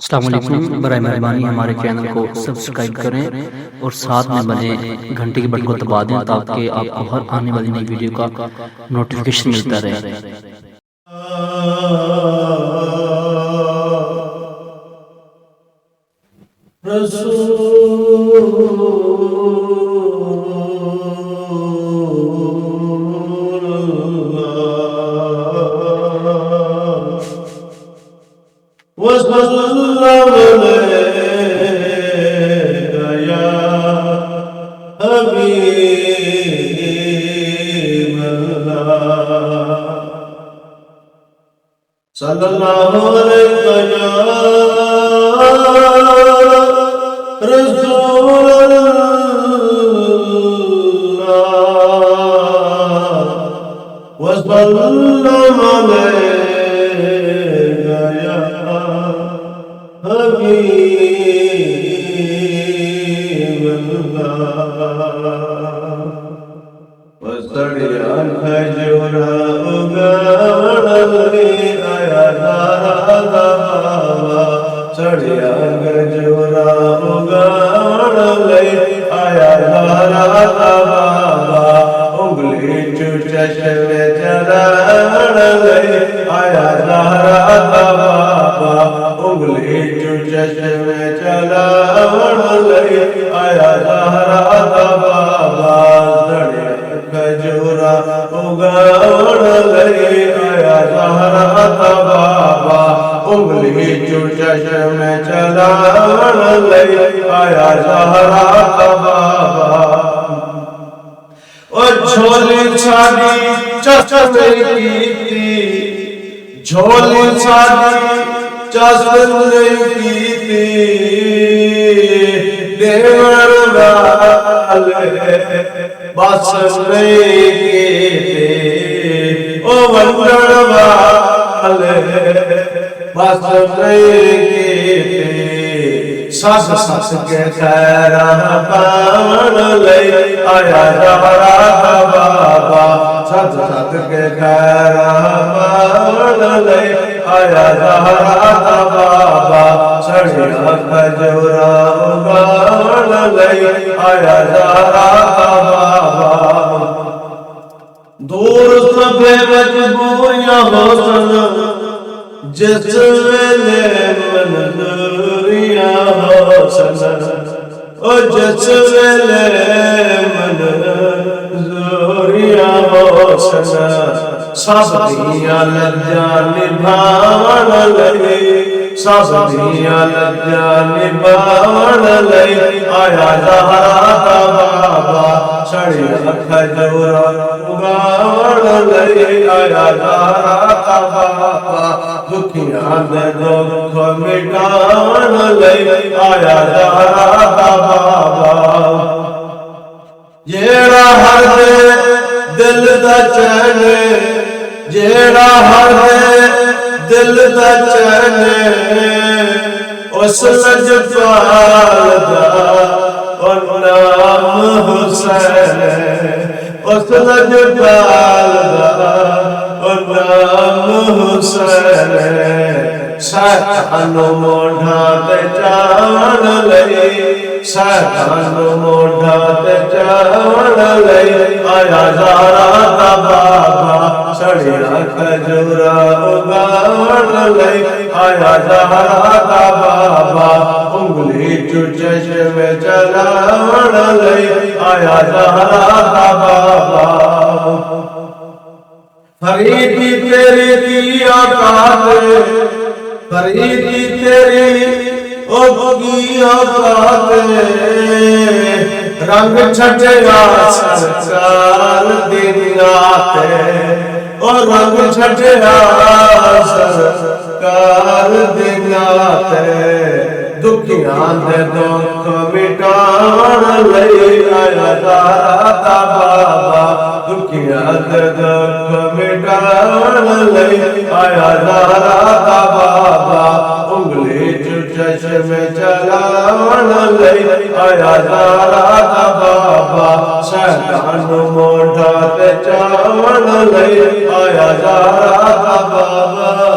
अस्सलाम वालेकुम। बराए मेहरबानी हमारे चैनल को सब्सक्राइब करें और साथ में बने घंटे के बटन को दबा दें ताकि आपको हर आने वाली नई वीडियो का नोटिफिकेशन मिलता रहे। सल्लल्लाहु अलैहि सरयान खजोरान ओगाविन सरयान खजोरान ओगाविन आया धारा बाबा उंगली चुचश में चलान आया धारा बाबा उंगली चुचश में चलान आया धारा बाबा खजूरा उगावण लई आया जहरा बाबा उंगली चुचश में चलावण लई आया जहरा बाबा ओ झोली छाड़ी चश्मे कीती झोली छाड़ी चश्मे कीती देवर वाले बस नहीं ओ वंदन वाले बस नहीं सस सस के खैरा पावन लई आया जहरा बाबा सस सस के खैरा पावन लई आया जहरा बाबा सरयान खजोरान ओगाविन लई आया जहरा बाबा दूर सभे मजबूरियां होसन जिस वेले मंजूरियां होसन ओ जिस वेले मंजूरियां होसन सब दियां लज्जां निभावण लई सब दियां लज्जां निभावण लई आया जहरा बाबा सरयान खजोरान ओगाविन लई आया जहरा बाबा दुखियां दे दुख मिटावण लई आया जहरा बाबा जेड़ा हर दिल दा चैन जेड़ा हर दिल दा चैन उस लजपाल दा ओ नाम हुसैन उस लजपाल दा ओ नाम हुसैन शैतान मोढ़ा ते चावण लई शैतान मोढ़ा ते चावण लई आया जहरा बाबा सरयान खजोरान ओगाविन लई आया जहरा बाबा उंगली चुचश में चलावण लई आया जहरा बाबा फरीदी तेरी की औकात फरीदी तेरी ओ की औकात रंग छटिया सरकार दिन आते और रंग छटिया सरकार दिन आते दुखियां दे दुख मिटावण लई आया जहरा बाबा दुखियां दे दुख मिटावण लई आया जहरा बाबा उंगली चुचश में चलावण लई आया जहरा बाबा शैतान मोढ़ा ते चावण लई आया जहरा बाबा।